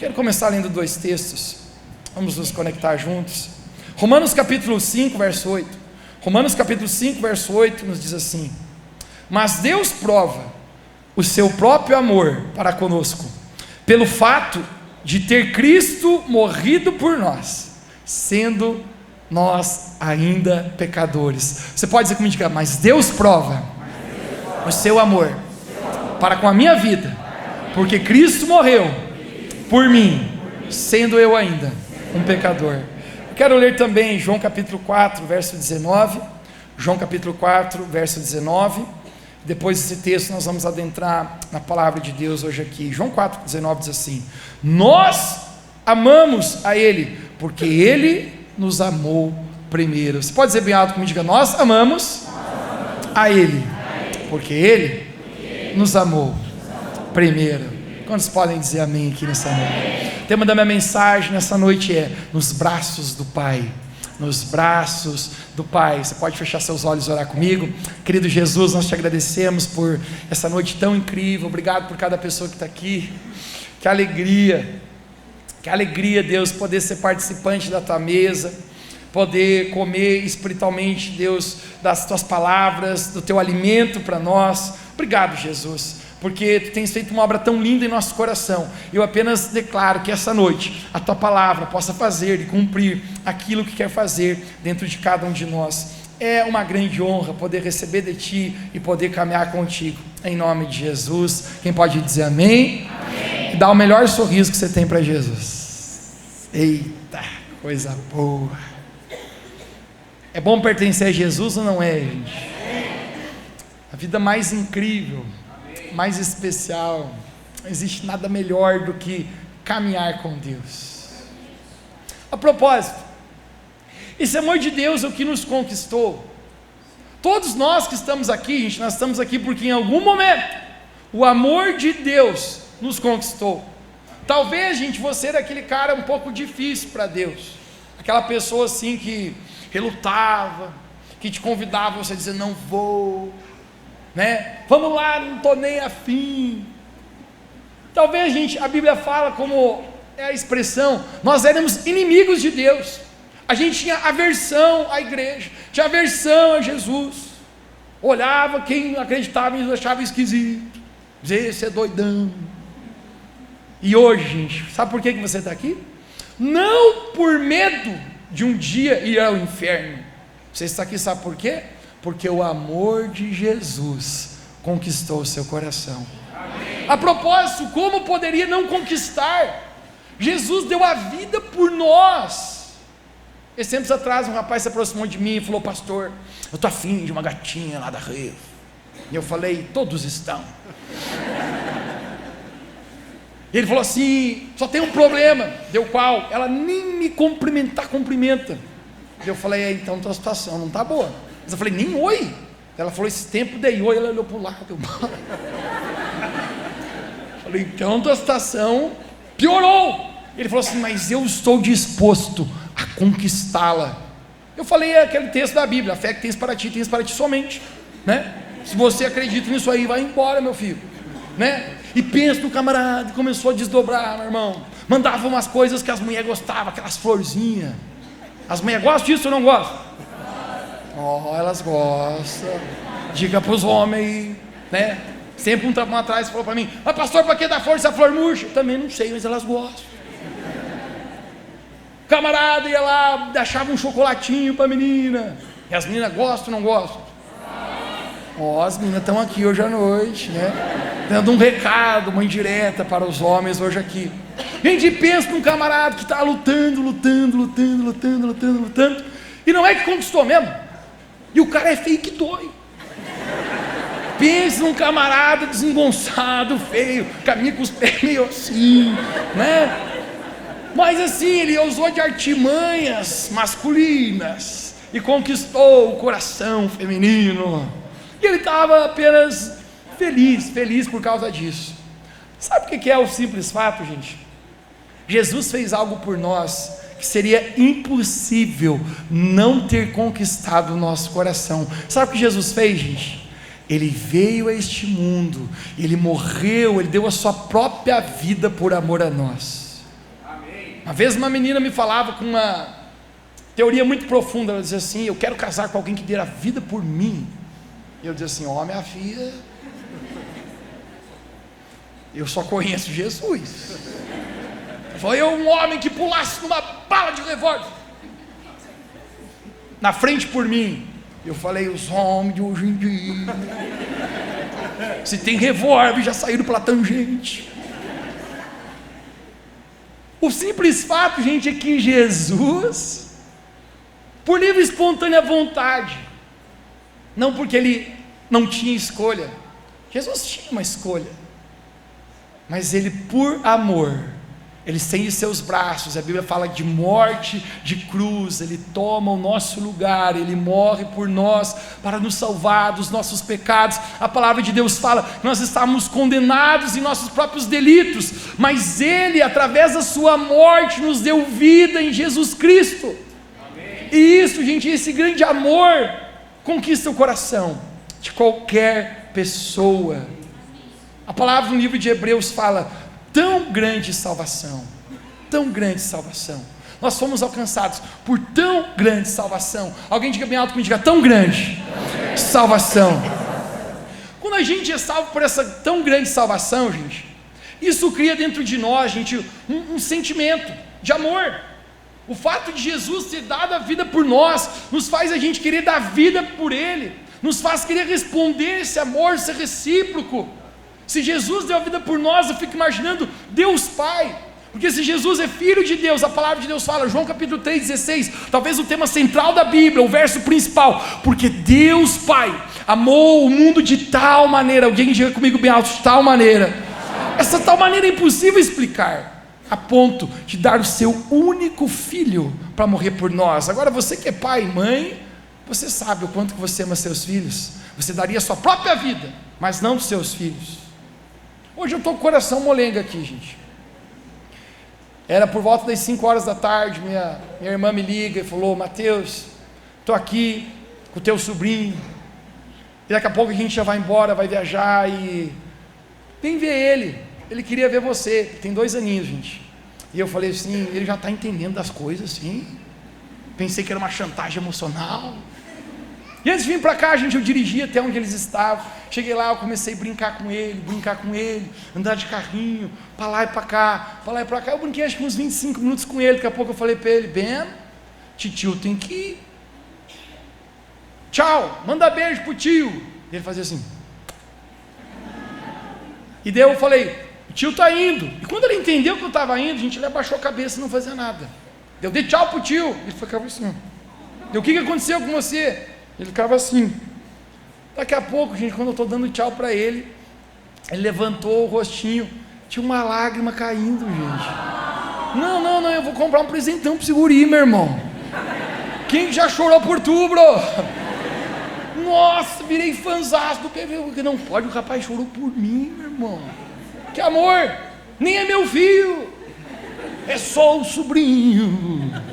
Quero começar lendo dois textos, vamos nos conectar juntos. Romanos capítulo 5, verso 8. Romanos capítulo 5, verso 8 nos diz assim: mas Deus prova o seu próprio amor para conosco, pelo fato de ter Cristo morrido por nós, sendo nós ainda pecadores. Você pode dizer comigo, mas Deus prova o seu amor para com a minha vida, porque Cristo morreu por mim, sendo eu ainda um pecador. Eu quero ler também João capítulo 4, verso 19. João capítulo 4, verso 19. Depois desse texto nós vamos adentrar na palavra de Deus hoje aqui. João 4, 19 diz assim: nós amamos a Ele, porque Ele nos amou primeiro. Você pode dizer bem alto comigo, diga: nós amamos a Ele, porque Ele nos amou primeiro. Quantos podem dizer amém aqui nessa noite? O tema da minha mensagem nessa noite é: nos braços do Pai. Nos braços do Pai. Você pode fechar seus olhos e orar comigo? Querido Jesus, nós te agradecemos por essa noite tão incrível. Obrigado por cada pessoa que está aqui. Que alegria, Deus, poder ser participante da tua mesa, poder comer espiritualmente, Deus, das tuas palavras, do teu alimento para nós. Obrigado, Jesus, porque tu tens feito uma obra tão linda em nosso coração. Eu apenas declaro que essa noite a tua palavra possa fazer e cumprir aquilo que quer fazer dentro de cada um de nós. É uma grande honra poder receber de ti e poder caminhar contigo, em nome de Jesus. Quem pode dizer amém? Amém. E dá o melhor sorriso que você tem para Jesus. Eita, coisa boa. É bom pertencer a Jesus ou não é, gente? A vida mais incrível, mais especial, não existe nada melhor do que caminhar com Deus. A propósito, esse amor de Deus é o que nos conquistou. Todos nós que estamos aqui, gente, nós estamos aqui porque em algum momento o amor de Deus nos conquistou. Talvez, gente, você era aquele cara um pouco difícil para Deus, aquela pessoa assim que relutava, que te convidava, você dizia: não vou, né? Vamos lá, não estou nem afim. Talvez, gente, a Bíblia fala, como é a expressão, nós éramos inimigos de Deus. A gente tinha aversão à igreja, tinha aversão a Jesus, olhava quem acreditava e nos achava esquisito, dizia: esse é doidão. E hoje, gente, sabe por que você está aqui? Não por medo de um dia ir ao inferno. Você está aqui, sabe por quê? Porque o amor de Jesus conquistou o seu coração. Amém. A propósito, como poderia não conquistar? Jesus deu a vida por nós. Esses tempos atrás um rapaz se aproximou de mim e falou: pastor, eu estou afim de uma gatinha lá da Rio. E eu falei: todos estão. Ele falou assim: só tem um problema. Deu qual? Ela nem me cumprimenta. Eu falei: então tua situação não está boa. Mas eu falei: nem oi. Ela falou: esse tempo dei oi. Ela olhou para o lado. Falei: então tua situação piorou. Ele falou assim: mas eu estou disposto a conquistá-la. Eu falei: é aquele texto da Bíblia: a fé que tens para ti somente, né? Se você acredita nisso aí, vai embora, meu filho, né? E pensa no camarada, começou a desdobrar, meu irmão. Mandava umas coisas que as mulheres gostavam, aquelas florzinhas. As mulheres gostam disso ou não gostam? Oh, elas gostam. Diga para os homens, né? Sempre um tempo atrás falou para mim: mas pastor, para que dar flor se a flor murcha? Eu também não sei, mas elas gostam. O camarada ia lá, deixava um chocolatinho para a menina. E as meninas gostam ou não gostam? Ó, as meninas estão aqui hoje à noite, né? Dando um recado, uma indireta para os homens hoje aqui. A gente pensa num camarada que está lutando, e não é que conquistou mesmo. E o cara é feio que dói. Pensa num camarada desengonçado, feio, caminha com os pés meio assim, né? Mas assim, ele usou de artimanhas masculinas e conquistou o coração feminino. E ele estava apenas feliz por causa disso. Sabe o que é o simples fato, gente? Jesus fez algo por nós que seria impossível não ter conquistado o nosso coração. Sabe o que Jesus fez, gente? Ele veio a este mundo, ele morreu, ele deu a sua própria vida por amor a nós. Uma vez uma menina me falava com uma teoria muito profunda, ela dizia assim: eu quero casar com alguém que dê a vida por mim. E eu dizia assim: ó, minha filha, eu só conheço Jesus. Foi um homem que pulasse numa bala de revólver na frente por mim. Eu falei: os homens de hoje em dia, se tem revólver, já saíram pela tangente. O simples fato, gente, é que Jesus, por livre e espontânea vontade, não porque ele não tinha escolha, Jesus tinha uma escolha, mas ele, por amor, ele estende seus braços. A Bíblia fala de morte, de cruz. Ele toma o nosso lugar, ele morre por nós, para nos salvar dos nossos pecados. A palavra de Deus fala que nós estávamos condenados em nossos próprios delitos, mas ele, através da sua morte, nos deu vida em Jesus Cristo. Amém. E isso, gente, esse grande amor conquista o coração de qualquer pessoa. A palavra no livro de Hebreus fala: tão grande salvação, tão grande salvação. Nós fomos alcançados por tão grande salvação. Alguém diga bem alto comigo, diga: tão grande salvação. Quando a gente é salvo por essa tão grande salvação, gente, isso cria dentro de nós, gente, um sentimento de amor. O fato de Jesus ter dado a vida por nós, nos faz a gente querer dar vida por Ele, nos faz querer responder esse amor, ser recíproco. Se Jesus deu a vida por nós, eu fico imaginando Deus Pai, porque se Jesus é Filho de Deus, a palavra de Deus fala, João capítulo 3,16, talvez o tema central da Bíblia, o verso principal, porque Deus Pai amou o mundo de tal maneira, alguém diga comigo bem alto, de tal maneira, essa tal maneira é impossível explicar, a ponto de dar o seu único Filho para morrer por nós. Agora você que é pai e mãe, você sabe o quanto que você ama seus filhos, você daria a sua própria vida, mas não dos seus filhos. Hoje eu estou com o coração molenga aqui, gente. Era por volta das 5 horas da tarde, minha irmã me liga e falou: Mateus, estou aqui com o teu sobrinho, e daqui a pouco a gente já vai embora, vai viajar, e vem ver ele queria ver você, tem 2 aninhos, gente. E eu falei assim: ele já está entendendo das coisas, assim. Pensei que era uma chantagem emocional. E antes de vir para cá, gente, eu dirigi até onde eles estavam. Cheguei lá, eu comecei a brincar com ele, andar de carrinho, para lá e para cá, para lá e para cá. Eu brinquei acho que uns 25 minutos com ele. Daqui a pouco eu falei para ele: Ben, titio tem que ir. Tchau, manda beijo pro tio. E ele fazia assim. E daí eu falei: o tio está indo. E quando ele entendeu que eu estava indo, gente, ele abaixou a cabeça e não fazia nada. Eu dei tchau pro tio. Ele ficava assim. O que aconteceu com você? Ele ficava assim. Daqui a pouco, gente, quando eu estou dando tchau para ele levantou o rostinho, tinha uma lágrima caindo, gente. Não, eu vou comprar um presentão para esse guri, meu irmão. Quem já chorou por tu, bro? Nossa, virei fãzaço do PV, porque não pode, o rapaz chorou por mim, meu irmão. Que amor, nem é meu filho, é só o sobrinho.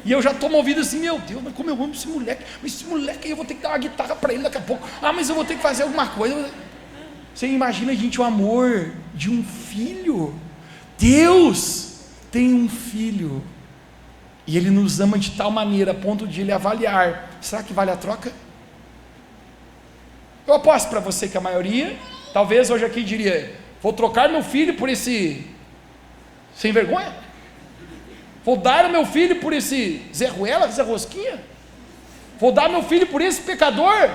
E eu já estou movido assim: meu Deus, mas como eu amo esse moleque, aí eu vou ter que dar uma guitarra para ele daqui a pouco, mas eu vou ter que fazer alguma coisa. Você imagina, gente, o amor de um filho. Deus tem um filho, e Ele nos ama de tal maneira, a ponto de Ele avaliar: será que vale a troca? Eu aposto para você que a maioria, talvez hoje aqui diria: vou trocar meu filho por esse sem vergonha? Vou dar o meu filho por esse Zé Ruela, Zé Rosquinha? Vou dar meu filho por esse pecador?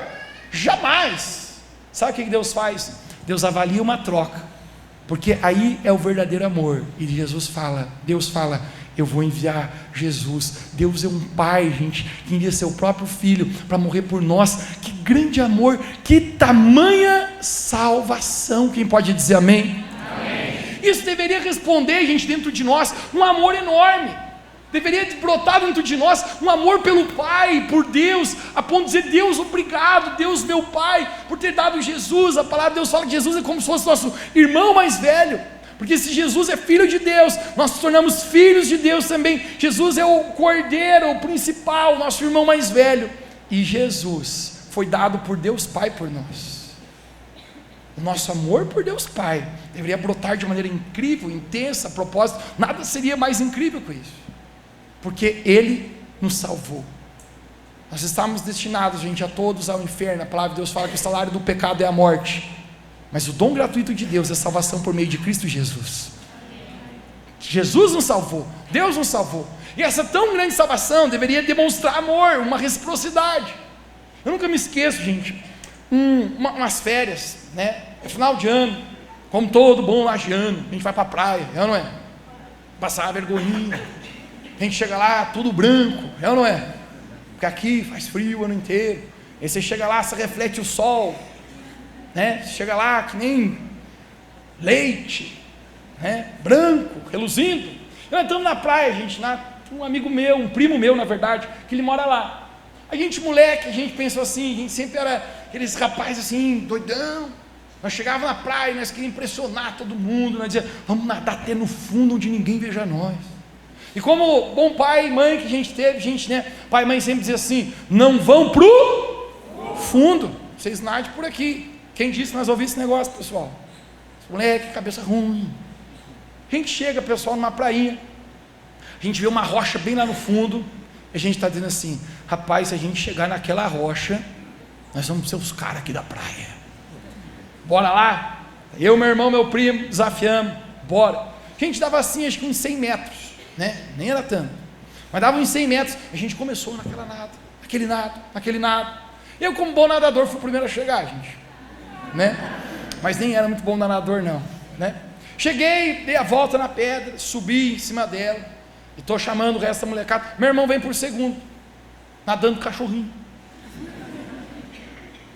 Jamais. Sabe o que Deus faz? Deus avalia uma troca, porque aí é o verdadeiro amor. E Deus fala: eu vou enviar Jesus. Deus é um pai, gente, que envia seu próprio filho para morrer por nós. Que grande amor, que tamanha salvação. Quem pode dizer amém? Isso deveria responder, gente, dentro de nós um amor enorme. Deveria brotar dentro de nós um amor pelo Pai, por Deus, a ponto de dizer: Deus, obrigado, Deus meu Pai, por ter dado Jesus. A palavra de Deus fala que Jesus é como se fosse nosso irmão mais velho, porque se Jesus é filho de Deus, nós nos tornamos filhos de Deus também. Jesus é o cordeiro, o principal, nosso irmão mais velho, e Jesus foi dado por Deus Pai por nós. o nosso amor por Deus Pai deveria brotar de maneira incrível, intensa, a propósito. Nada seria mais incrível que isso, porque Ele nos salvou. Nós estávamos destinados, gente, a todos ao inferno. A palavra de Deus fala que o salário do pecado é a morte, mas o dom gratuito de Deus é a salvação por meio de Cristo Jesus. Jesus nos salvou, Deus nos salvou, e essa tão grande salvação deveria demonstrar amor, uma reciprocidade. Eu nunca me esqueço, gente, umas férias, né? É final de ano, como todo bom lagiano, a gente vai para a praia, é ou não é? Passar a vergonhinha, a gente chega lá tudo branco, é ou não é? Porque aqui faz frio o ano inteiro, aí você chega lá, você reflete o sol, né? Você chega lá que nem leite, né? Branco, reluzindo. Nós estamos na praia, gente, um amigo meu, um primo meu na verdade, que ele mora lá. A gente moleque, a gente pensou assim, a gente sempre era aqueles rapazes assim, doidão. Nós chegávamos na praia, nós queríamos impressionar todo mundo, nós dizíamos, vamos nadar até no fundo onde ninguém veja nós. E como bom pai e mãe que a gente teve, gente, né? Pai e mãe sempre dizia assim, não vão pro fundo, vocês nadem por aqui. Quem disse que nós ouvimos esse negócio, pessoal? Moleque, cabeça ruim. A gente chega, pessoal, numa prainha, a gente vê uma rocha bem lá no fundo, e a gente está dizendo assim, rapaz, se a gente chegar naquela rocha, nós vamos ser os caras aqui da praia. Bora lá? Eu, meu irmão, meu primo, desafiamos, bora. A gente dava assim, acho que uns 100 metros, né? Nem era tanto, mas dava uns 100 metros, a gente começou naquela nada, aquele nado. Eu, como bom nadador, fui o primeiro a chegar, gente, né? Mas nem era muito bom nadador não, né? Cheguei, dei a volta na pedra, subi em cima dela, e estou chamando o resto da molecada. Meu irmão vem por segundo, nadando cachorrinho,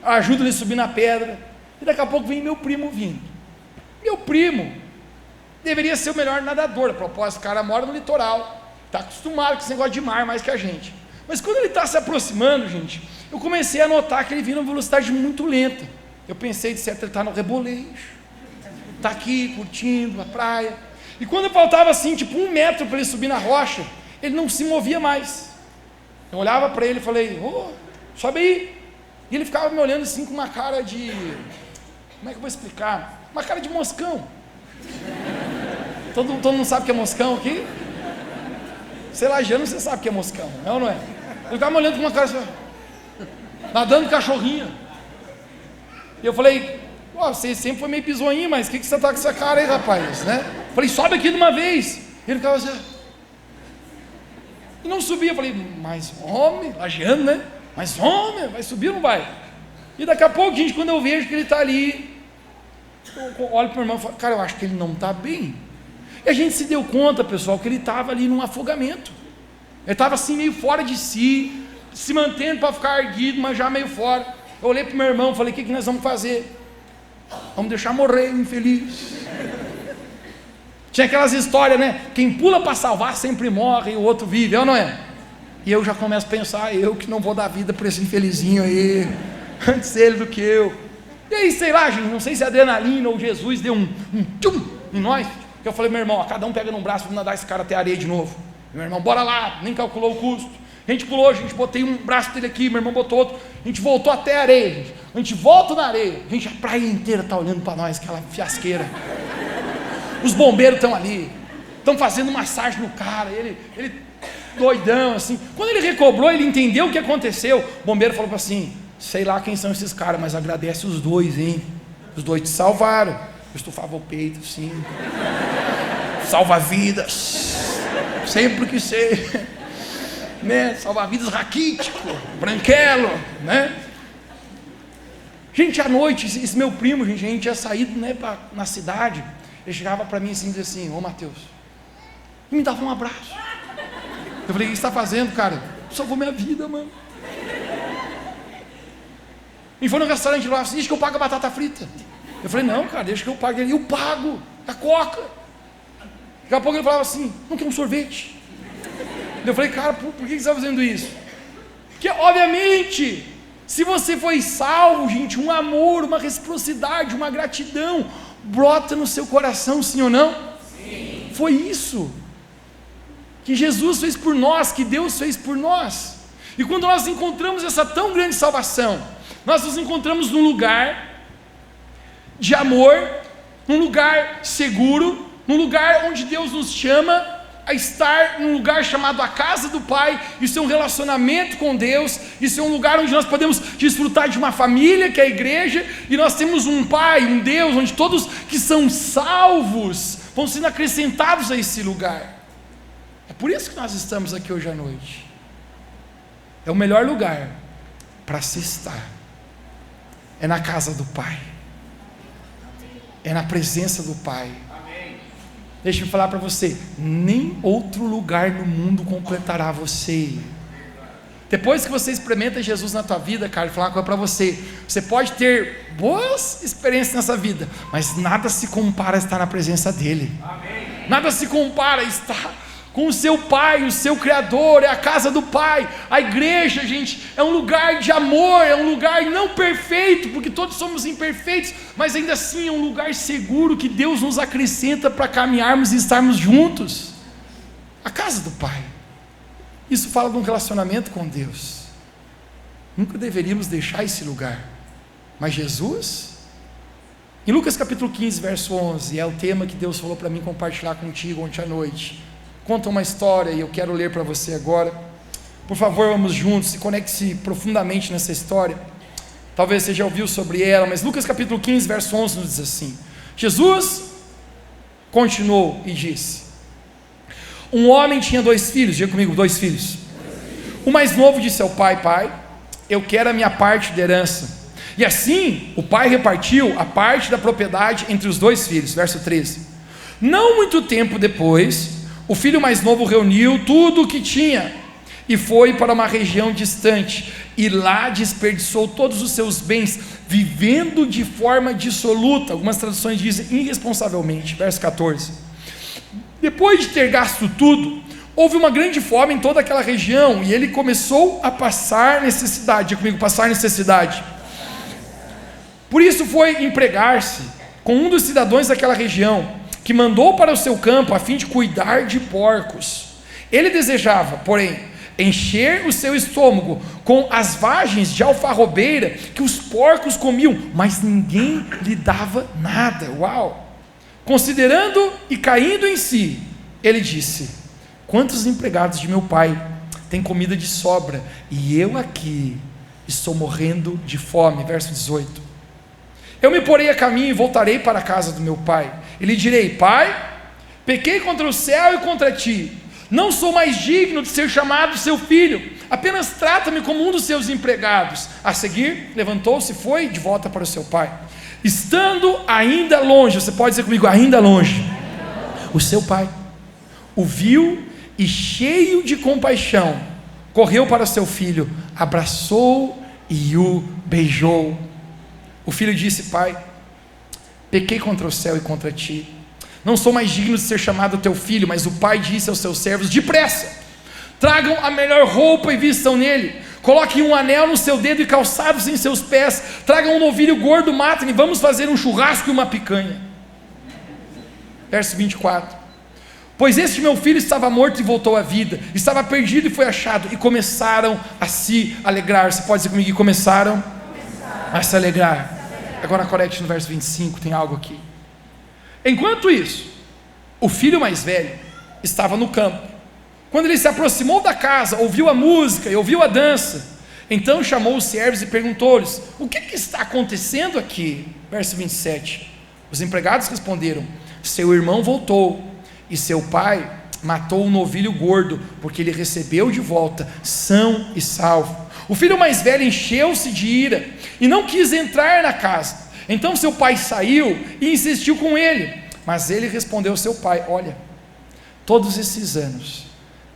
ajuda ele a subir na pedra, e daqui a pouco vem meu primo vindo. Meu primo deveria ser o melhor nadador, a propósito, o cara mora no litoral, está acostumado com esse negócio de mar mais que a gente. Mas quando ele está se aproximando, gente, eu comecei a notar que ele vinha numa velocidade muito lenta. Eu pensei, de certo, ele está no rebolejo, está aqui curtindo a praia. E quando faltava assim, tipo 1 metro para ele subir na rocha, ele não se movia mais. Eu olhava para ele e falei, sobe aí. E ele ficava me olhando assim com uma cara de, como é que eu vou explicar? Uma cara de moscão. Todo mundo sabe o que é moscão aqui? Sei lá, já não você sabe o que é moscão, é ou não é? Ele ficava me olhando com uma cara assim, nadando cachorrinho. E eu falei, você sempre foi meio pisonhinho, mas o que você está com essa cara aí, rapaz, né? Falei, sobe aqui de uma vez. E ele ficava assim, e não subia. Eu falei, mas homem, lajeando, né? Mas homem, vai subir ou não vai? E daqui a pouco, gente, quando eu vejo que ele está ali, eu olho para o meu irmão e falo, cara, eu acho que ele não está bem. E a gente se deu conta, pessoal, que ele estava ali num afogamento. Ele estava assim meio fora de si, se mantendo para ficar erguido, mas já meio fora. Eu olhei para o meu irmão e falei, o que nós vamos fazer? Vamos deixar morrer o infeliz. Tinha aquelas histórias, né? Quem pula para salvar sempre morre e o outro vive, é ou não é? E eu já começo a pensar, eu que não vou dar vida para esse infelizinho aí, antes ele do que eu. E aí, sei lá, gente, não sei se a adrenalina ou Jesus deu um tchum em nós, que eu falei, meu irmão, cada um pega num braço, vamos nadar esse cara até a areia de novo. Meu irmão, bora lá, nem calculou o custo. A gente pulou, a gente botei um braço dele aqui, meu irmão botou outro, a gente voltou até a areia, gente. A gente volta na areia, gente, a praia inteira está olhando para nós, aquela fiasqueira. Os bombeiros estão ali, estão fazendo massagem no cara, ele doidão assim. Quando ele recobrou, ele entendeu o que aconteceu. O bombeiro falou assim, sei lá quem são esses caras, mas agradece os dois, hein? Os dois te salvaram. Eu estufava o peito assim, salva vidas, sempre que ser, né? Salva vidas raquítico, branquelo, né? Gente, à noite, esse meu primo, gente, a gente tinha saído, né, na cidade. Ele chegava para mim assim e dizia assim, ô Mateus, e me dava um abraço. Eu falei, o que você está fazendo, cara? Salvou minha vida, mano. E foi no restaurante lá, assim, deixa que eu pago a batata frita. Eu falei, não, cara, deixa que eu pago. Eu pago a coca. Daqui a pouco ele falava assim, não quer um sorvete? Eu falei, cara, por que você está fazendo isso? Porque, obviamente, se você foi salvo, gente, um amor, uma reciprocidade, uma gratidão, brota no seu coração, sim ou não? Sim. Foi isso que Jesus fez por nós, que Deus fez por nós. E quando nós encontramos essa tão grande salvação, nós nos encontramos num lugar de amor, num lugar seguro, num lugar onde Deus nos chama a estar num lugar chamado a casa do Pai. Isso é um relacionamento com Deus, isso é um lugar onde nós podemos desfrutar de uma família que é a igreja, e nós temos um Pai, um Deus, onde todos que são salvos vão sendo acrescentados a esse lugar. É por isso que nós estamos aqui hoje à noite. É o melhor lugar para se estar, é na casa do Pai, é na presença do Pai. Deixa eu falar para você, nem outro lugar no mundo completará você. Depois que você experimenta Jesus na tua vida, cara, vou falar uma coisa para você. Você pode ter boas experiências nessa vida, mas nada se compara a estar na presença dEle. Amém. Nada se compara a estar com o seu Pai, o seu Criador. É a casa do Pai. A igreja, gente, é um lugar de amor, é um lugar não perfeito, porque todos somos imperfeitos, mas ainda assim é um lugar seguro que Deus nos acrescenta para caminharmos e estarmos juntos. A casa do Pai. Isso fala de um relacionamento com Deus. Nunca deveríamos deixar esse lugar. Mas Jesus, em Lucas capítulo 15, verso 11, é o tema que Deus falou para mim compartilhar contigo ontem à noite. Conta uma história e eu quero ler para você agora. Por favor, vamos juntos, conecte-se profundamente nessa história. Talvez você já ouviu sobre ela, mas Lucas capítulo 15, verso 11 nos diz assim: Jesus continuou e disse: um homem tinha 2 filhos, diga comigo, 2 filhos. O mais novo disse ao pai: pai, eu quero a minha parte da herança. E assim o pai repartiu a parte da propriedade entre os 2 filhos. Verso 13. Não muito tempo depois, o filho mais novo reuniu tudo o que tinha e foi para uma região distante, e lá desperdiçou todos os seus bens, vivendo de forma dissoluta. Algumas traduções dizem irresponsavelmente. Verso 14. Depois de ter gasto tudo, houve uma grande fome em toda aquela região, e ele começou a passar necessidade. Diga comigo, passar necessidade. Por isso foi empregar-se com um dos cidadãos daquela região, que mandou para o seu campo a fim de cuidar de porcos. Ele desejava, porém, encher o seu estômago com as vagens de alfarrobeira que os porcos comiam, mas ninguém lhe dava nada. Uau! Considerando e caindo em si, ele disse: quantos empregados de meu pai têm comida de sobra, e eu aqui estou morrendo de fome. Verso 18. Eu me porei a caminho e voltarei para a casa do meu pai, e lhe direi: pai, pequei contra o céu e contra ti, não sou mais digno de ser chamado seu filho, apenas trata-me como um dos seus empregados. A seguir, levantou-se e foi de volta para o seu pai. Estando ainda longe, você pode dizer comigo, ainda longe, o seu pai o viu e, cheio de compaixão, correu para seu filho, abraçou e o beijou. O filho disse: pai, pequei contra o céu e contra ti, não sou mais digno de ser chamado teu filho. Mas o pai disse aos seus servos: depressa, tragam a melhor roupa e vistam nele, coloquem um anel no seu dedo e calçados em seus pés, tragam um novilho gordo, matem e vamos fazer um churrasco e uma picanha. Verso 24. Pois este meu filho estava morto e voltou à vida, estava perdido e foi achado, e começaram a se alegrar. Você pode dizer comigo que começaram a se alegrar. Agora conecte no verso 25, tem algo aqui. Enquanto isso, o filho mais velho estava no campo. Quando ele se aproximou da casa, ouviu a música e ouviu a dança, então chamou os servos e perguntou-lhes: o que está acontecendo aqui? Verso 27. Os empregados responderam: seu irmão voltou, e seu pai matou um novilho gordo, porque ele recebeu de volta são e salvo. O filho mais velho encheu-se de ira e não quis entrar na casa. Então seu pai saiu e insistiu com ele, mas ele respondeu ao seu pai: olha, todos esses anos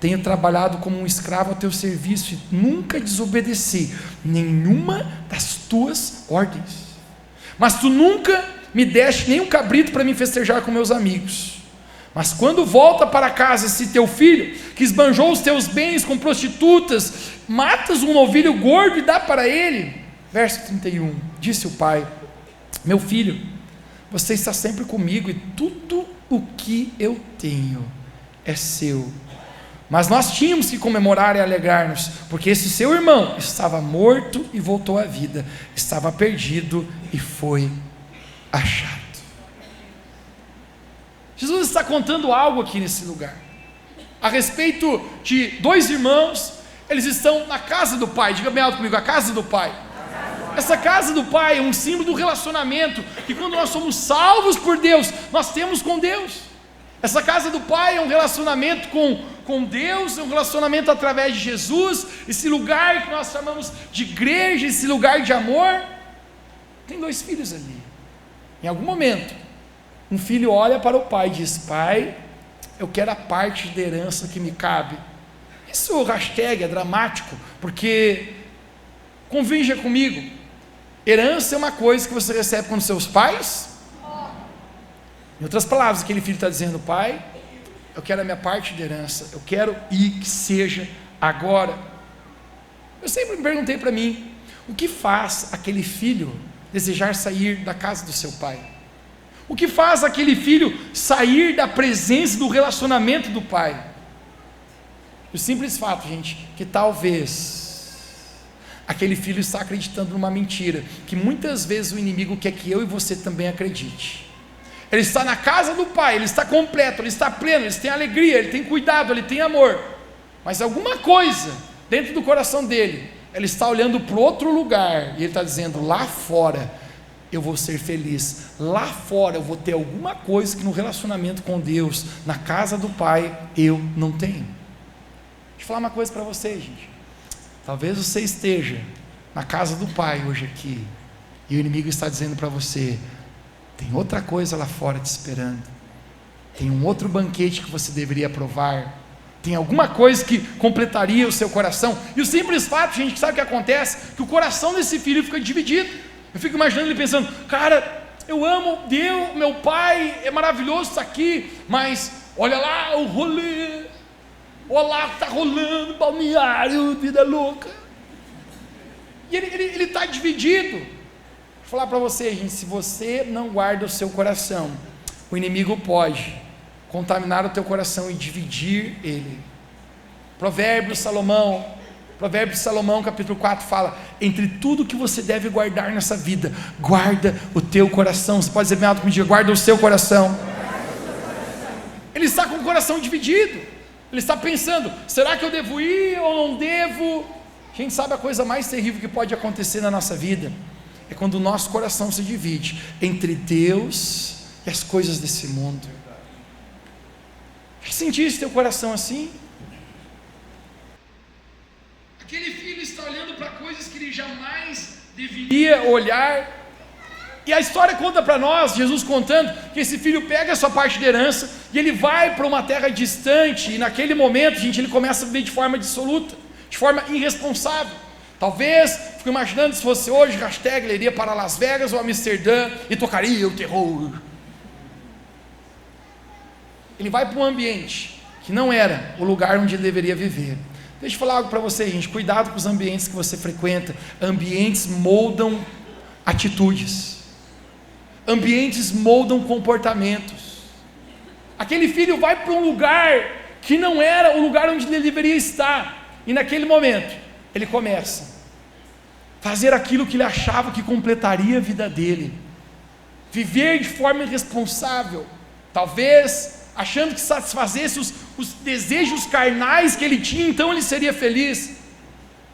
tenho trabalhado como um escravo a teu serviço e nunca desobedeci nenhuma das tuas ordens, mas tu nunca me deste nem um cabrito para me festejar com meus amigos. Mas quando volta para casa esse teu filho, que esbanjou os teus bens com prostitutas, matas um novilho gordo e dá para ele. Verso 31, disse o pai: meu filho, você está sempre comigo e tudo o que eu tenho é seu. Mas nós tínhamos que comemorar e alegrar-nos, porque esse seu irmão estava morto e voltou à vida, estava perdido e foi achado. Jesus está contando algo aqui nesse lugar, a respeito de dois irmãos. Eles estão na casa do Pai. Diga bem alto comigo: a casa do Pai. Essa casa do Pai é um símbolo do relacionamento que, quando nós somos salvos por Deus, nós temos com Deus. Essa casa do Pai é um relacionamento com Deus, é um relacionamento através de Jesus. Esse lugar que nós chamamos de igreja, esse lugar de amor. Tem dois filhos ali. Em algum momento, um filho olha para o pai e diz: pai, eu quero a parte da herança que me cabe. Isso, hashtag, é dramático, porque, convinja comigo, herança é uma coisa que você recebe com seus pais. Em outras palavras, aquele filho está dizendo: pai, eu quero a minha parte de herança, eu quero que seja agora. Eu sempre me perguntei para mim, o que faz aquele filho desejar sair da casa do seu pai? O que faz aquele filho sair da presença, do relacionamento do pai? O simples fato, gente, que talvez aquele filho está acreditando numa mentira, que muitas vezes o inimigo quer que eu e você também acredite. Ele está na casa do pai, ele está completo, ele está pleno, ele tem alegria, ele tem cuidado, ele tem amor, mas alguma coisa dentro do coração dele, ele está olhando para outro lugar, e ele está dizendo: lá fora eu vou ser feliz, lá fora eu vou ter alguma coisa que no relacionamento com Deus, na casa do pai, eu não tenho. Deixa eu falar uma coisa para você, gente. Talvez você esteja na casa do pai hoje aqui, e o inimigo está dizendo para você: tem outra coisa lá fora te esperando, tem um outro banquete que você deveria provar, tem alguma coisa que completaria o seu coração. E o simples fato, gente, que sabe o que acontece? Que o coração desse filho fica dividido. Eu fico imaginando ele pensando: cara, eu amo Deus, meu pai, é maravilhoso isso aqui, mas olha lá o rolê, olha lá, está rolando balneário, vida louca. E ele está dividido. Vou falar para você, gente, se você não guarda o seu coração, o inimigo pode contaminar o teu coração e dividir ele. Provérbios de Salomão capítulo 4 fala: entre tudo que você deve guardar nessa vida, guarda o teu coração. Você pode dizer bem alto comigo: guarda o seu coração. Ele está com o coração dividido, ele está pensando: será que eu devo ir ou não devo? Quem sabe a coisa mais terrível que pode acontecer na nossa vida é quando o nosso coração se divide entre Deus e as coisas desse mundo. Já sentiste teu coração assim? Aquele filho está olhando para coisas que ele jamais deveria olhar. E a história conta para nós, Jesus contando, que esse filho pega a sua parte de herança e ele vai para uma terra distante. E naquele momento, gente, ele começa a viver de forma dissoluta, de forma irresponsável. Talvez, fico imaginando, se fosse hoje, hashtag, ele iria para Las Vegas ou Amsterdã e tocaria o terror. Ele vai para um ambiente que não era o lugar onde ele deveria viver. Deixa eu falar algo para você, gente: cuidado com os ambientes que você frequenta. Ambientes moldam atitudes, ambientes moldam comportamentos. Aquele filho vai para um lugar que não era o lugar onde ele deveria estar, e naquele momento, ele começa a fazer aquilo que ele achava que completaria a vida dele, viver de forma irresponsável, talvez achando que satisfazesse os desejos carnais que ele tinha, então ele seria feliz.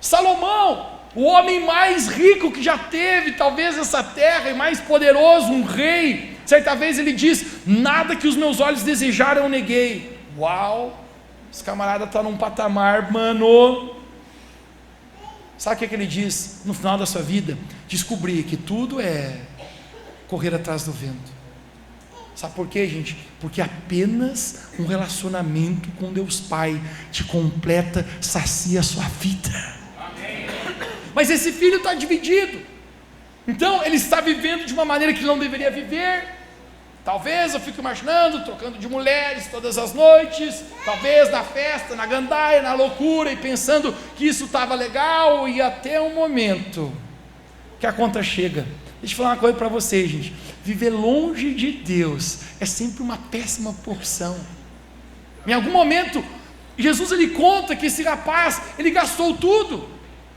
Salomão, o homem mais rico que já teve talvez essa terra, e mais poderoso, um rei, certa vez ele diz: nada que os meus olhos desejaram eu neguei. Uau, esse camarada está num patamar, mano. Sabe o que ele diz no final da sua vida? Descobrir que tudo é correr atrás do vento. Sabe por quê, gente? Porque apenas um relacionamento com Deus Pai te completa, sacia a sua vida. Amém. Mas esse filho está dividido, então ele está vivendo de uma maneira que ele não deveria viver. Talvez eu fico imaginando, trocando de mulheres todas as noites, talvez na festa, na gandaia, na loucura, e pensando que isso estava legal, e até um momento que a conta chega. Deixa eu falar uma coisa para vocês, gente: viver longe de Deus é sempre uma péssima porção. Em algum momento, Jesus ele conta que esse rapaz, ele gastou tudo,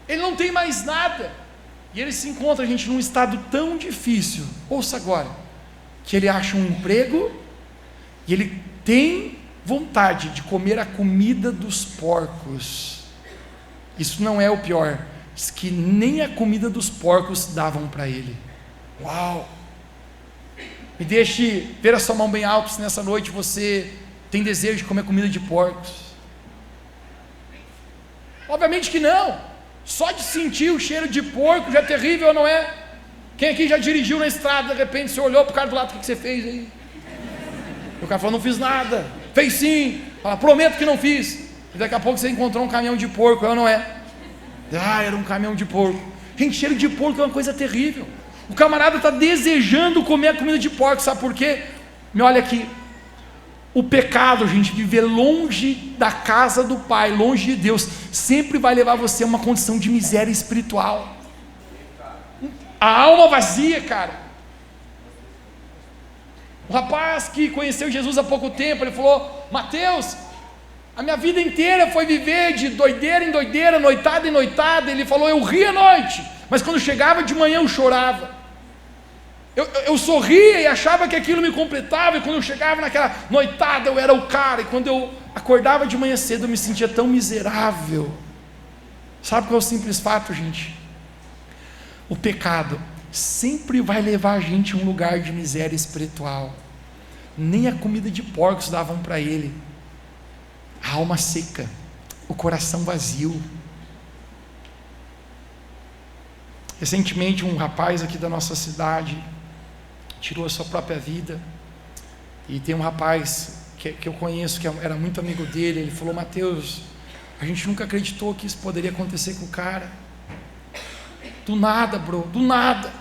ele não tem mais nada, e ele se encontra, gente, num estado tão difícil. Ouça agora, que ele acha um emprego e ele tem vontade de comer a comida dos porcos. Isso não é o pior, diz que nem a comida dos porcos davam para ele. Uau! Me deixe ver a sua mão bem alta se nessa noite você tem desejo de comer comida de porcos. Obviamente que não. Só de sentir o cheiro de porco já é terrível, não é? Quem aqui já dirigiu na estrada, de repente você olhou para o cara do lado, o que você fez aí? E o cara falou, não fiz nada. Fez sim. Fala, prometo que não fiz. E daqui a pouco você encontrou um caminhão de porco, não é? Era um caminhão de porco. Gente, cheiro de porco é uma coisa terrível. O camarada está desejando comer a comida de porco, sabe por quê? Me olha aqui. O pecado, gente, viver longe da casa do Pai, longe de Deus, sempre vai levar você a uma condição de miséria espiritual. A alma vazia, cara. O rapaz que conheceu Jesus há pouco tempo, ele falou, Mateus, a minha vida inteira foi viver de doideira em doideira, noitada em noitada. Ele falou, eu ria à noite, mas quando chegava de manhã eu chorava. Eu sorria e achava que aquilo me completava, e quando eu chegava naquela noitada eu era o cara, e quando eu acordava de manhã cedo eu me sentia tão miserável. Sabe qual é o simples fato, gente? O pecado sempre vai levar a gente a um lugar de miséria espiritual. Nem a comida de porcos davam para ele. A alma seca, o coração vazio. Recentemente um rapaz aqui da nossa cidade tirou a sua própria vida, e tem um rapaz que eu conheço, que era muito amigo dele. Ele falou, Mateus, a gente nunca acreditou que isso poderia acontecer com o cara, do nada, bro, do nada.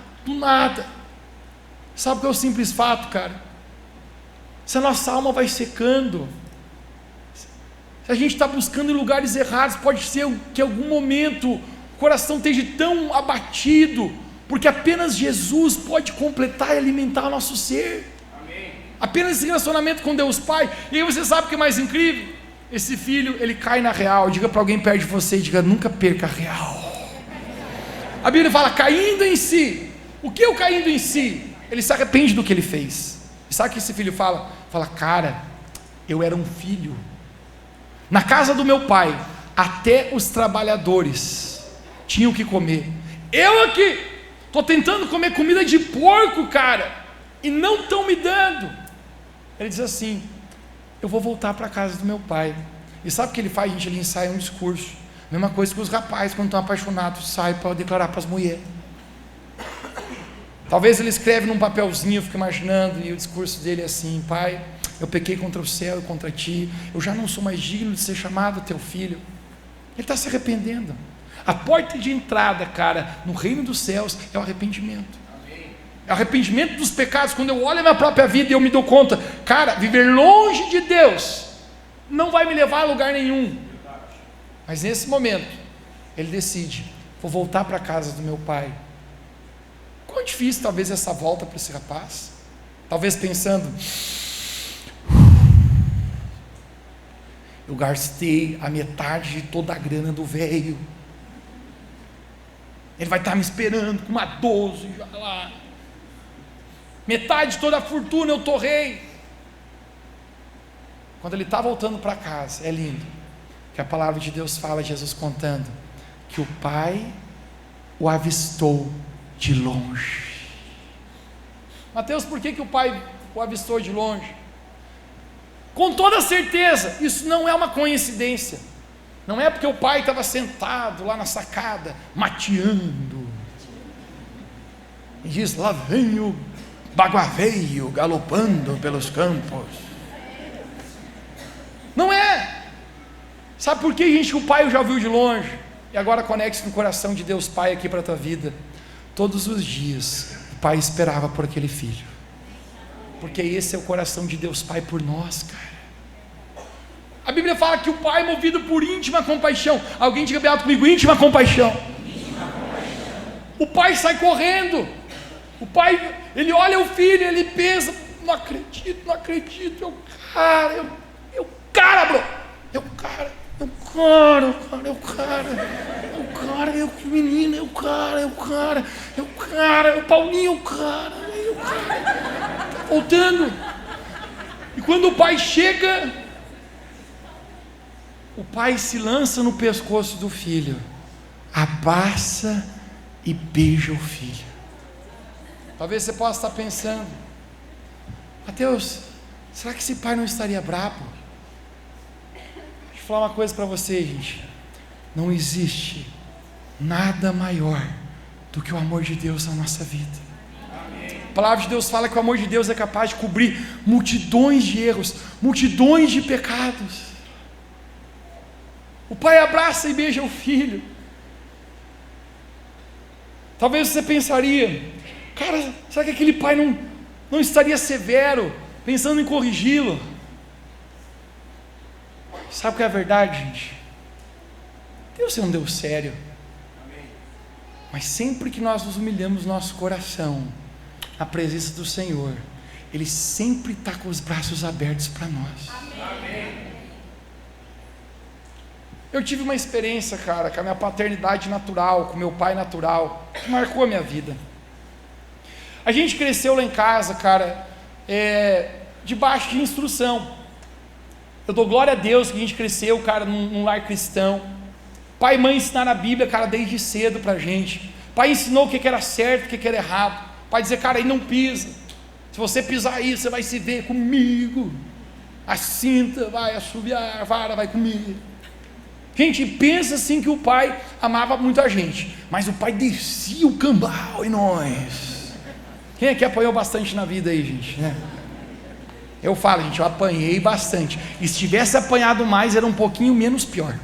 Sabe qual é o simples fato, cara? Se a nossa alma vai secando, se a gente está buscando em lugares errados, pode ser que em algum momento o coração esteja tão abatido, porque apenas Jesus pode completar e alimentar o nosso ser. Amém. Apenas esse relacionamento com Deus Pai. E aí você sabe o que é mais incrível? Esse filho, ele cai na real. Diga para alguém perto de você, diga, nunca perca a real. A Bíblia fala, caindo em si. O que é o caindo em si? Ele se arrepende do que ele fez. E sabe o que esse filho fala? Fala, cara, eu era um filho. Na casa do meu pai, até os trabalhadores tinham que comer. Eu aqui estou tentando comer comida de porco, cara, e não estão me dando. Ele diz assim, eu vou voltar para a casa do meu pai. E sabe o que ele faz, gente? Ele ensaia um discurso. Mesma coisa que os rapazes, quando estão apaixonados, saem para declarar para as mulheres. Talvez ele escreve num papelzinho, eu fico imaginando, e o discurso dele é assim, pai, eu pequei contra o céu e contra ti, eu já não sou mais digno de ser chamado teu filho. Ele está se arrependendo. A porta de entrada, cara, no reino dos céus é o arrependimento. Amém. É o arrependimento dos pecados. Quando eu olho a minha própria vida e eu me dou conta, cara, viver longe de Deus não vai me levar a lugar nenhum. Mas nesse momento, ele decide, vou voltar para a casa do meu pai. Quão difícil talvez essa volta para esse rapaz? Talvez pensando, eu gastei a metade de toda a grana do velho. Ele vai estar me esperando com uma 12, já lá. Metade de toda a fortuna eu torrei. Quando ele está voltando para casa, é lindo, que a palavra de Deus fala, Jesus contando, que o pai o avistou de longe. Mateus, por que o pai o avistou de longe? Com toda certeza, isso não é uma coincidência. Não é porque o pai estava sentado lá na sacada, mateando, e diz, lá vem o baguaveio galopando pelos campos. Não é. Sabe por que, gente, que o pai já viu de longe? E agora conecte-se no coração de Deus Pai aqui para a tua vida. Todos os dias, o pai esperava por aquele filho, porque esse é o coração de Deus Pai por nós, cara. A Bíblia fala que o pai é movido por íntima compaixão. Alguém diga bem alto comigo, íntima compaixão. O pai sai correndo. O pai, ele olha o filho, ele pensa, não acredito, é o cara, bro, é o cara, é o menino, é o Paulinho, é o cara. voltando. E quando o pai chega, o pai se lança no pescoço do filho, abraça e beija o filho. Talvez você possa estar pensando: Mateus, será que esse pai não estaria bravo? Deixa eu falar uma coisa para você, gente. Não existe nada maior do que o amor de Deus na nossa vida. A palavra de Deus fala que o amor de Deus é capaz de cobrir multidões de erros, multidões de pecados. O pai abraça e beija o filho. Talvez você pensaria: cara, será que aquele pai não estaria severo, pensando em corrigi-lo? Sabe o que é a verdade, gente? Deus não deu sério. Mas sempre que nós nos humilhamos no nosso coração, na presença do Senhor, Ele sempre está com os braços abertos para nós. Amém. Eu tive uma experiência, cara, com a minha paternidade natural, com meu pai natural, que marcou a minha vida. A gente cresceu lá em casa, cara, debaixo de instrução. Eu dou glória a Deus que a gente cresceu, cara, num lar cristão. Pai e mãe ensinaram a Bíblia, cara, desde cedo pra gente. Pai ensinou o que era certo, o que era errado. Pai dizia: cara, aí não pisa. Se você pisar aí, você vai se ver comigo. A cinta vai assobiar, a vara vai comigo. Gente, pensa assim que o pai amava muito a gente, mas o pai descia o cambal em nós. Quem é que apanhou bastante na vida aí, gente, né? Eu falo, gente, eu apanhei bastante. E se tivesse apanhado mais, era um pouquinho menos pior.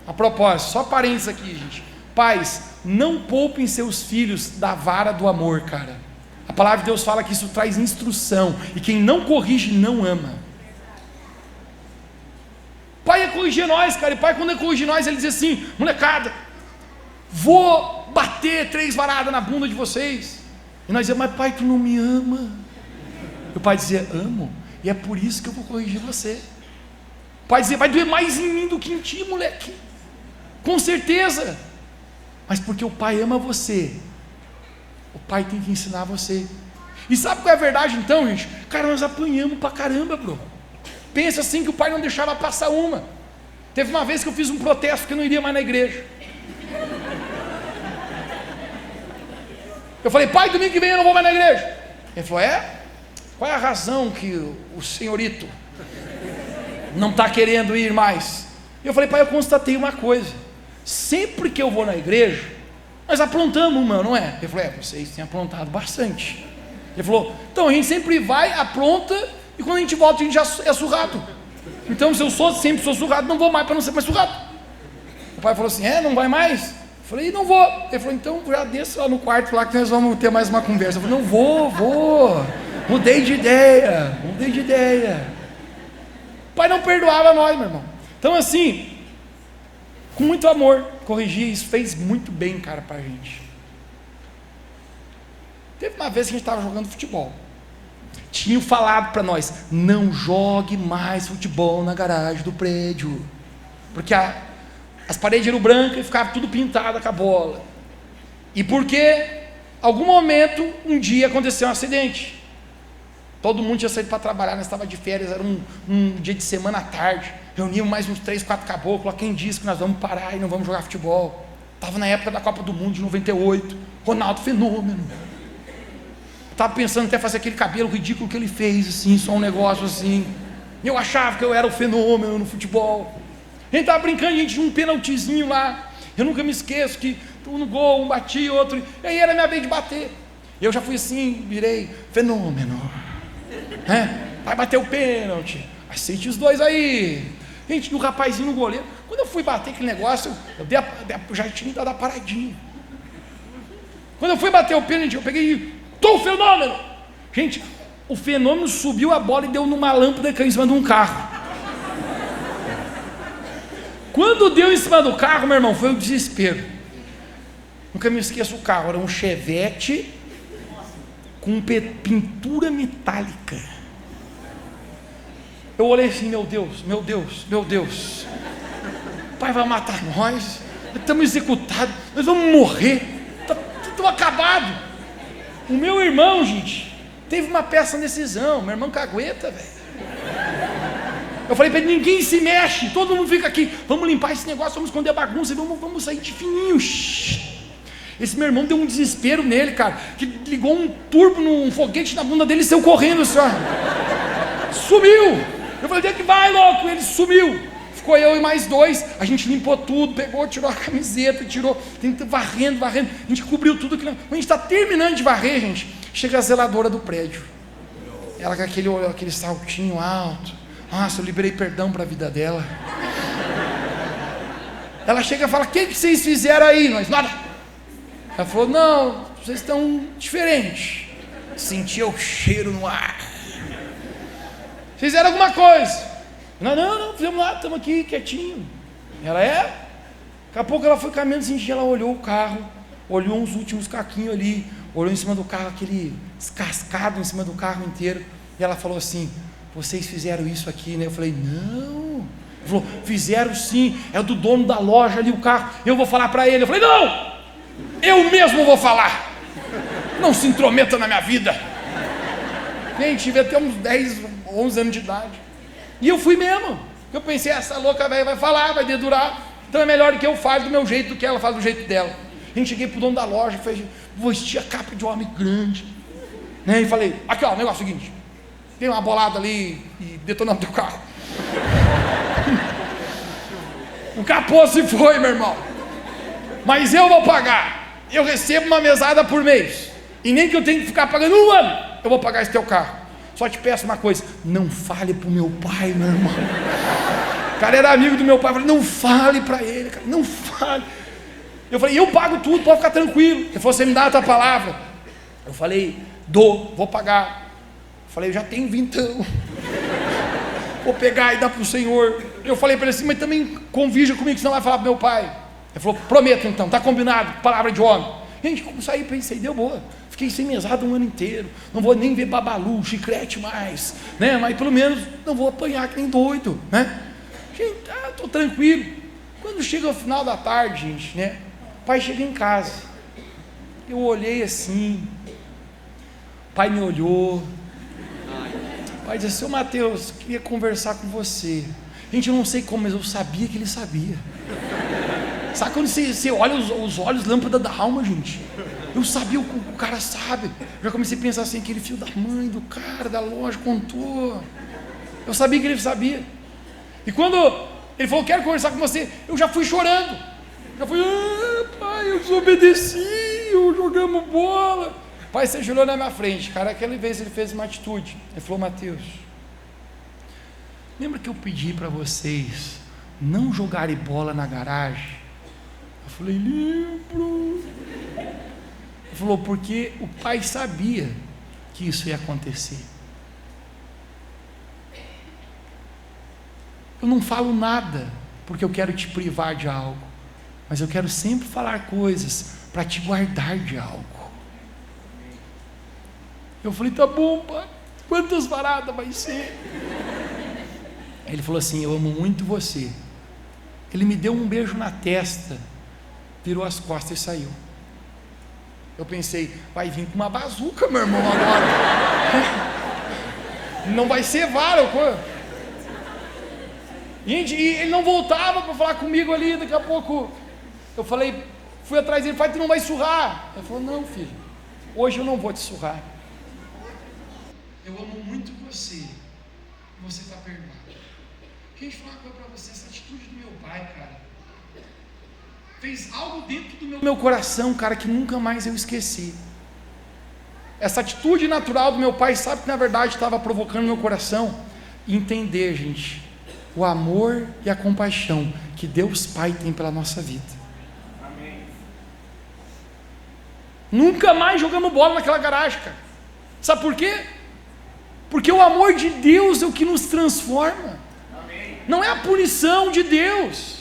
A propósito, só parênteses aqui, gente. Pais, não poupem seus filhos da vara do amor, cara. A palavra de Deus fala que isso traz instrução, e quem não corrige não ama. Pai ia corrigir nós, cara, e pai, quando ia corrigir nós, ele dizia assim: molecada, vou bater 3 varadas na bunda de vocês. E nós dizíamos: mas pai, tu não me ama. E o pai dizia: amo, e é por isso que eu vou corrigir você. O pai dizia: vai doer mais em mim do que em ti, moleque. Com certeza. Mas porque o pai ama você, o pai tem que ensinar você. E sabe qual é a verdade então, gente? Cara, nós apanhamos pra caramba, bro. Pensa assim que o pai não deixava passar uma. Teve uma vez que eu fiz um protesto que eu não iria mais na igreja. Eu falei: pai, domingo que vem eu não vou mais na igreja. Ele falou: qual é a razão que o senhorito não está querendo ir mais? Eu falei: pai, eu constatei uma coisa. Sempre que eu vou na igreja, nós aprontamos uma, não é? Ele falou: vocês têm aprontado bastante. Ele falou: então a gente sempre vai, apronta, e quando a gente volta a gente já é surrado. Então se eu sempre sou surrado, não vou mais para não ser mais surrado. O pai falou assim: não vai mais? Eu falei: não vou. Ele falou: então já desça lá no quarto lá que nós vamos ter mais uma conversa. Eu falei: não vou. Mudei de ideia. O pai não perdoava nós, meu irmão. Então assim, com muito amor, corrigir, isso fez muito bem, cara, pra gente. Teve uma vez que a gente estava jogando futebol. Tinham falado para nós: não jogue mais futebol na garagem do prédio, porque as paredes eram brancas e ficava tudo pintado com a bola. E porque algum momento, um dia aconteceu um acidente. Todo mundo tinha saído para trabalhar, nós estávamos de férias, era um dia de semana à tarde. Reunimos mais uns 3, 4 caboclos. Quem disse que nós vamos parar e não vamos jogar futebol? Estava na época da Copa do Mundo de 98. Ronaldo fenômeno. Estava pensando até fazer aquele cabelo ridículo que ele fez, assim, só um negócio assim. Eu achava que eu era o fenômeno no futebol. A gente estava brincando, a gente tinha um penaltizinho lá. Eu nunca me esqueço que um no gol, um bati, outro. E aí era minha vez de bater. Eu já fui assim, virei fenômeno. Vai bater o pênalti. Aceite os 2 aí. Gente, e o rapazinho no goleiro. Quando eu fui bater aquele negócio, eu já tinha dado a paradinha. Quando eu fui bater o pênalti, eu peguei e tô o fenômeno. Gente, o fenômeno subiu a bola e deu numa lâmpada que caiu em cima de um carro. Quando deu em cima do carro, meu irmão, foi um desespero. Nunca me esqueço o carro, era um Chevette com pintura metálica. Eu olhei assim: meu Deus, o pai vai matar nós estamos executados, nós vamos morrer, estamos acabados. O meu irmão, gente, Teve uma peça decisão, meu irmão cagueta, velho. Eu falei para ele, ninguém se mexe, todo mundo fica aqui, vamos limpar esse negócio, vamos esconder a bagunça e vamos sair de fininho. Esse meu irmão deu um desespero nele, cara, que ligou um turbo num foguete na bunda dele e saiu correndo, senhor. Sumiu. Eu falei, onde é que vai, louco? Ele sumiu. Ficou eu e mais 2, a gente limpou tudo, pegou, tirou a camiseta, varrendo, a gente cobriu tudo. A gente está terminando de varrer, gente, chega a zeladora do prédio, ela com aquele saltinho alto. Nossa, eu liberei perdão para a vida dela. Ela chega e fala, o que vocês fizeram aí? Nós, nada. Ela falou, não, vocês estão diferentes. Sentia o cheiro no ar. Fizeram alguma coisa? Não, fizemos nada, estamos aqui quietinho. Ela Daqui a pouco ela foi caminhando assim, ela olhou o carro, olhou uns últimos caquinhos ali, olhou em cima do carro, aquele descascado em cima do carro inteiro, e ela falou assim, vocês fizeram isso aqui, né? Eu falei, não. Ele falou, fizeram sim, é do dono da loja ali o carro, eu vou falar para ele. Eu falei, não, eu mesmo vou falar, não se intrometa na minha vida. Gente, tive até uns 10, 11 anos de idade, e eu fui mesmo, eu pensei, essa louca velha vai falar, vai dedurar, então é melhor que eu fale do meu jeito do que ela fale do jeito dela. A gente cheguei pro dono da loja, falei, vou vestir a capa de homem grande, né? E falei, aqui ó, o negócio é o seguinte, tem uma bolada ali e detonamos teu carro. O capô se foi, meu irmão, mas eu vou pagar. Eu recebo uma mesada por mês, e nem que eu tenha que ficar pagando 1 ano, eu vou pagar esse teu carro. Só te peço uma coisa, não fale pro meu pai, meu irmão. O cara era amigo do meu pai, eu falei, não fale para ele, cara, não fale. Eu falei, eu pago tudo, pode ficar tranquilo. Ele falou, você me dá a tua palavra? Eu falei, vou pagar. Eu falei, eu já tenho 20 anos, vou pegar e dar para o Senhor. Eu falei para ele assim, mas também convija comigo, senão vai falar para meu pai. Ele falou, prometo então, está combinado, palavra de homem. Gente, como saí, pensei, deu boa. Fiquei sem mesada 1 ano inteiro, não vou nem ver babalu, chiclete mais, né? Mas pelo menos não vou apanhar que nem doido, né? Gente, estou tranquilo. Quando chega o final da tarde, gente, né? O pai chega em casa, eu olhei assim, o pai me olhou, o pai disse, seu Mateus, queria conversar com você. Gente, eu não sei como, mas eu sabia que ele sabia. Sabe quando você olha os olhos, lâmpada da alma, gente? Eu sabia, o cara sabe. Eu já comecei a pensar assim, aquele filho da mãe, do cara, da loja, contou. Eu sabia que ele sabia. E quando ele falou, quero conversar com você, eu já fui chorando. Já fui, pai, eu desobedeci, jogamos bola. Pai, você jurou na minha frente. Cara, aquela vez ele fez uma atitude. Ele falou, Mateus, lembra que eu pedi para vocês não jogarem bola na garagem? Eu falei, lembro. Ele falou, porque o pai sabia que isso ia acontecer. Eu não falo nada porque eu quero te privar de algo, mas eu quero sempre falar coisas para te guardar de algo. Eu falei, tá bom, pai, quantas varadas vai ser? Ele falou assim, eu amo muito você. Ele me deu um beijo na testa, virou as costas e saiu. Eu pensei, vai vir com uma bazuca, meu irmão, agora. Não vai ser vara ou coisa. Gente, e ele não voltava para falar comigo ali. Daqui a pouco eu falei, fui atrás dele, pai, tu não vai surrar? Ele falou, não, filho, hoje eu não vou te surrar. Eu amo muito você, você está perdoado. Gente, falar uma coisa para você, essa atitude do meu pai, cara, fez algo dentro do meu coração, cara, que nunca mais eu esqueci. Essa atitude natural do meu pai, sabe que na verdade estava provocando meu coração? Entender, gente, o amor e a compaixão que Deus Pai tem pela nossa vida. Amém. Nunca mais jogamos bola naquela garagem, cara. Sabe por quê? Porque o amor de Deus é o que nos transforma. Amém. Não é a punição de Deus.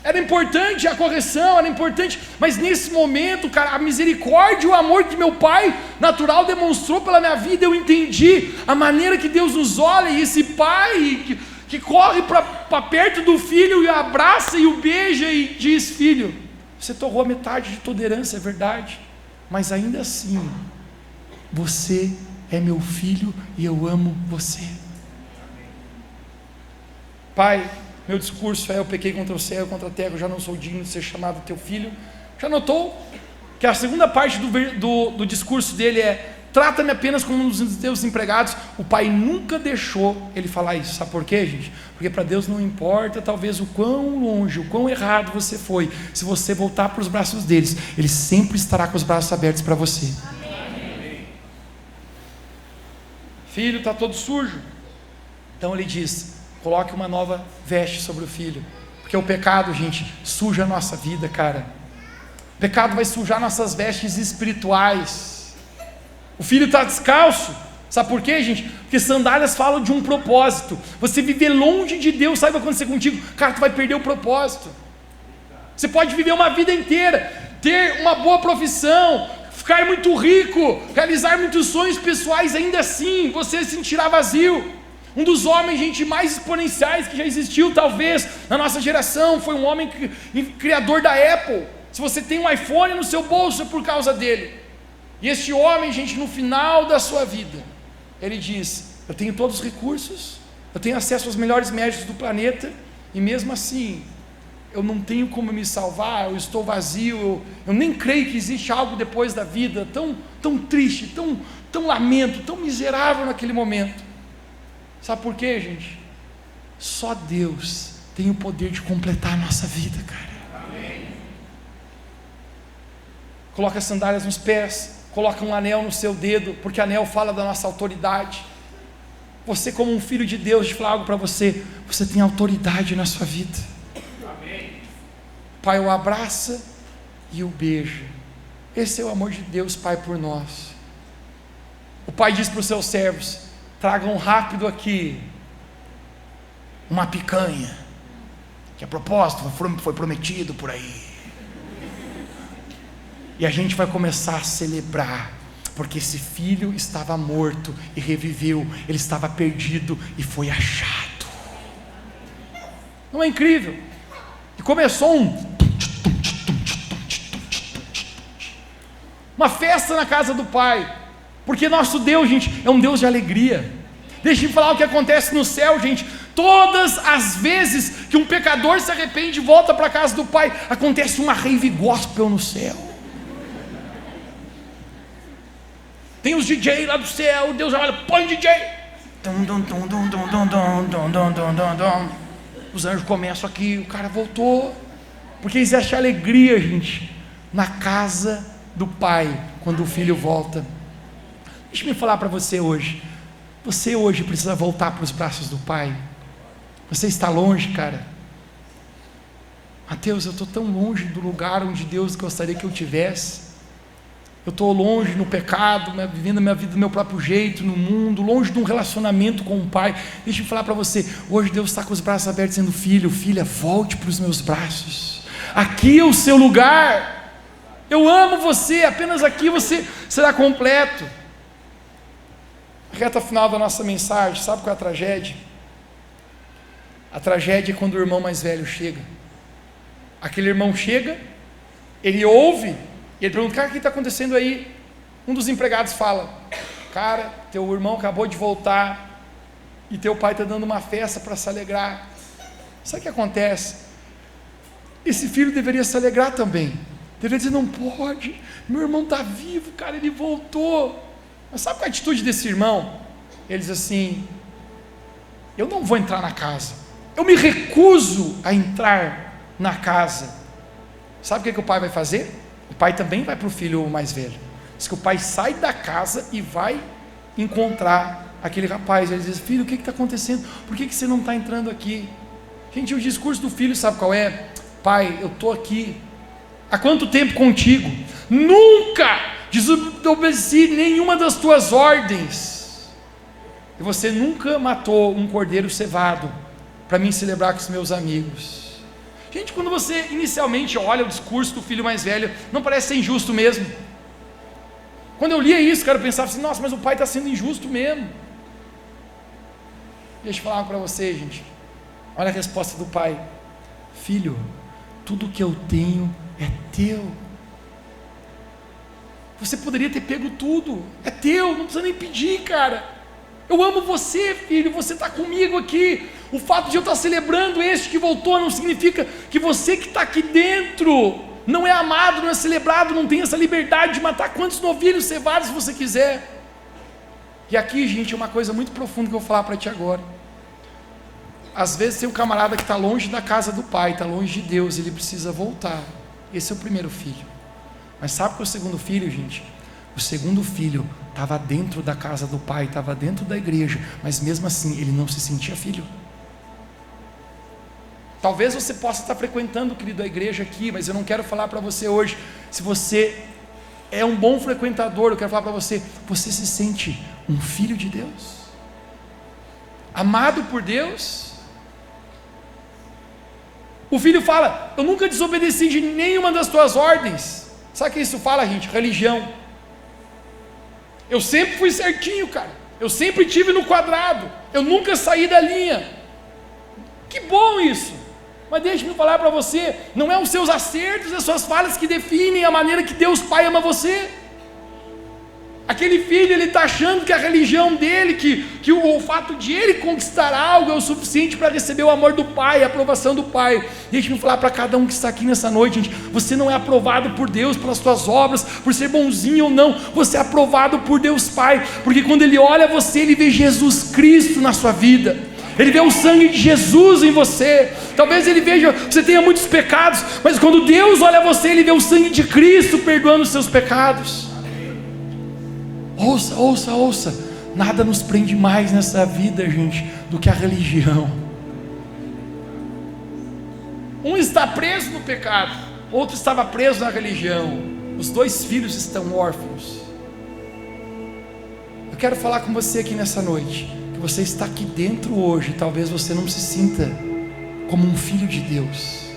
Era importante a correção, era importante, mas nesse momento, cara, a misericórdia e o amor que meu pai natural demonstrou pela minha vida, eu entendi a maneira que Deus nos olha, e esse pai que corre para perto do filho e o abraça e o beija e diz, filho, você torrou a metade de toda herança, é verdade, mas ainda assim, você é meu filho e eu amo você. Pai, meu discurso é: eu pequei contra o céu e contra a terra, eu já não sou digno de ser chamado teu filho. Já notou que a segunda parte do discurso dele é: trata-me apenas como um dos teus empregados. O pai nunca deixou ele falar isso. Sabe por quê, gente? Porque para Deus não importa talvez o quão longe, o quão errado você foi. Se você voltar para os braços deles, Ele sempre estará com os braços abertos para você. Amém. Filho está todo sujo. Então Ele diz: coloque uma nova veste sobre o filho. Porque o pecado, gente, suja a nossa vida, cara. O pecado vai sujar nossas vestes espirituais. O filho está descalço. Sabe por quê, gente? Porque sandálias falam de um propósito. Você viver longe de Deus, sabe o que vai acontecer contigo? Cara, tu vai perder o propósito. Você pode viver uma vida inteira, ter uma boa profissão, ficar muito rico, realizar muitos sonhos pessoais, ainda assim você se sentirá vazio. Um dos homens, gente, mais exponenciais que já existiu talvez na nossa geração foi um homem criador da Apple. Se você tem um iPhone no seu bolso, é por causa dele. E este homem, gente, no final da sua vida, ele diz: eu tenho todos os recursos, eu tenho acesso aos melhores médicos do planeta, e mesmo assim, eu não tenho como me salvar, eu estou vazio, eu nem creio que existe algo depois da vida, tão triste, tão lamento, tão miserável naquele momento. Sabe por quê, gente? Só Deus tem o poder de completar a nossa vida, cara. Amém. Coloca as sandálias nos pés, coloca um anel no seu dedo, porque anel fala da nossa autoridade. Você, como um filho de Deus, deixa eu falar algo para você: você tem autoridade na sua vida. Amém. Pai o abraça e o beija. Esse é o amor de Deus, Pai, por nós. O Pai diz para os seus servos: tragam rápido aqui uma picanha, que a propósito foi prometido por aí. E a gente vai começar a celebrar, porque esse filho estava morto e reviveu, ele estava perdido e foi achado. Não é incrível? E começou uma festa na casa do Pai, porque nosso Deus, gente, é um Deus de alegria. Deixa eu falar o que acontece no céu, gente. Todas as vezes que um pecador se arrepende e volta para a casa do Pai, acontece uma rave gospel no céu. Tem os DJ lá do céu, Deus olha, põe DJ. Os anjos começam aqui, o cara voltou. Porque existe alegria, gente, na casa do Pai, quando o filho volta. Deixa eu me falar para você hoje. Você hoje precisa voltar para os braços do Pai. Você está longe, cara. Mateus, eu estou tão longe do lugar onde Deus gostaria que eu tivesse. Eu estou longe no pecado, vivendo a minha vida do meu próprio jeito, no mundo, longe de um relacionamento com o Pai. Deixa eu falar para você, hoje Deus está com os braços abertos, dizendo: filho, filha, volte para os meus braços. Aqui é o seu lugar. Eu amo você, apenas aqui você será completo. Reta final da nossa mensagem, sabe qual é a tragédia? A tragédia é quando o irmão mais velho chega. Aquele irmão chega, ele ouve, e ele pergunta: cara, o que está acontecendo aí? Um dos empregados fala: cara, teu irmão acabou de voltar, e teu pai está dando uma festa para se alegrar. Sabe o que acontece? Esse filho deveria se alegrar também, deveria dizer: não pode, meu irmão está vivo, cara, ele voltou. Mas sabe qual é a atitude desse irmão? Ele diz assim: eu não vou entrar na casa, eu me recuso a entrar na casa. Sabe o que o pai vai fazer? O pai também vai para o filho mais velho. Diz que o pai sai da casa e vai encontrar aquele rapaz. Ele diz: filho, o que está acontecendo? Por que você não está entrando aqui? Gente, o discurso do filho sabe qual é? Pai, eu estou aqui há quanto tempo contigo? Nunca desobedeci nenhuma das tuas ordens, e você nunca matou um cordeiro cevado para mim celebrar com os meus amigos. Gente, quando você inicialmente olha o discurso do filho mais velho, não parece ser injusto mesmo? Quando eu lia isso, cara, eu pensava assim: nossa, mas o pai está sendo injusto mesmo. Deixa eu falar para você, gente. Olha a resposta do pai: filho, tudo que eu tenho é teu. Você poderia ter pego tudo, é teu, não precisa nem pedir, cara. Eu amo você, filho, você está comigo aqui. O fato de eu estar celebrando este que voltou não significa que você que está aqui dentro não é amado, não é celebrado, não tem essa liberdade de matar quantos novilhos cevados você quiser. E aqui, gente, é uma coisa muito profunda que eu vou falar para ti agora. Às vezes tem um camarada que está longe da casa do pai, está longe de Deus, ele precisa voltar. Esse é o primeiro filho. Mas sabe qual é o segundo filho, gente? O segundo filho estava dentro da casa do pai, estava dentro da igreja, mas mesmo assim ele não se sentia filho. Talvez você possa estar frequentando, querido, a igreja aqui, mas eu não quero falar para você hoje, se você é um bom frequentador, eu quero falar para você, você se sente um filho de Deus? Amado por Deus? O filho fala, eu nunca desobedeci de nenhuma das tuas ordens. Sabe o que isso fala, gente? Religião. Eu sempre fui certinho, cara. Eu sempre tive no quadrado. Eu nunca saí da linha. Que bom isso. Mas deixe-me falar para você, não é os seus acertos, as suas falhas que definem a maneira que Deus Pai ama você. Aquele filho, ele está achando que a religião dele, que o fato de ele conquistar algo é o suficiente para receber o amor do Pai, a aprovação do Pai. Deixe-me falar para cada um que está aqui nessa noite, gente, você não é aprovado por Deus pelas suas obras, por ser bonzinho ou não, você é aprovado por Deus Pai, porque quando Ele olha você, Ele vê Jesus Cristo na sua vida, Ele vê o sangue de Jesus em você. Talvez Ele veja, você tenha muitos pecados, mas quando Deus olha você, Ele vê o sangue de Cristo perdoando os seus pecados. Ouça, ouça, ouça, nada nos prende mais nessa vida, gente, do que a religião. Um está preso no pecado, outro estava preso na religião. Os dois filhos estão órfãos. Eu quero falar com você aqui nessa noite, que você está aqui dentro hoje, talvez você não se sinta como um filho de Deus,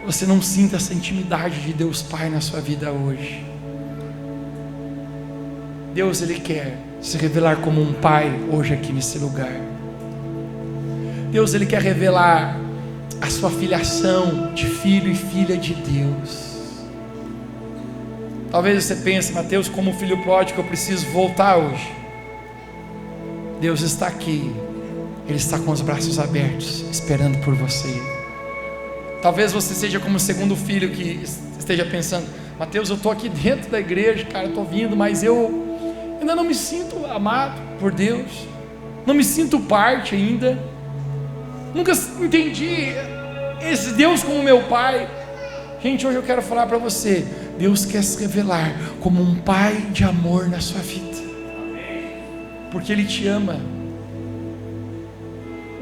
você não sinta essa intimidade de Deus Pai na sua vida hoje. Deus, Ele quer se revelar como um pai hoje aqui nesse lugar. Deus, Ele quer revelar a sua filiação de filho e filha de Deus. Talvez você pense, Mateus, como filho pródigo eu preciso voltar hoje. Deus está aqui, Ele está com os braços abertos, esperando por você. Talvez você seja como o segundo filho que esteja pensando, Mateus, eu estou aqui dentro da igreja, cara, eu estou vindo, mas eu ainda não me sinto amado por Deus, não me sinto parte ainda, nunca entendi esse Deus como meu pai. Gente, hoje eu quero falar para você, Deus quer se revelar como um pai de amor na sua vida, porque Ele te ama.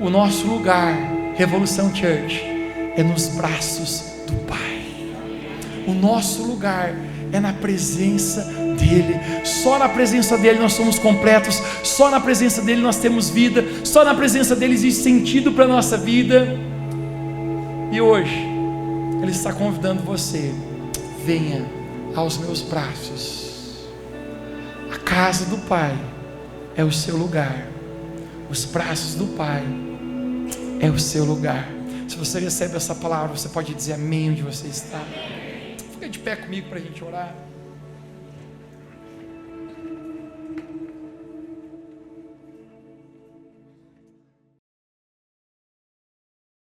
O nosso lugar, Revolução Church, é nos braços do Pai. O nosso lugar é na presença dEle. Só na presença dEle nós somos completos, só na presença dEle nós temos vida, só na presença dEle existe sentido para a nossa vida. E hoje Ele está convidando você, venha aos meus braços. A casa do Pai é o seu lugar, os braços do Pai é o seu lugar. Se você recebe essa palavra, você pode dizer amém onde você está. Fica de pé comigo para a gente orar.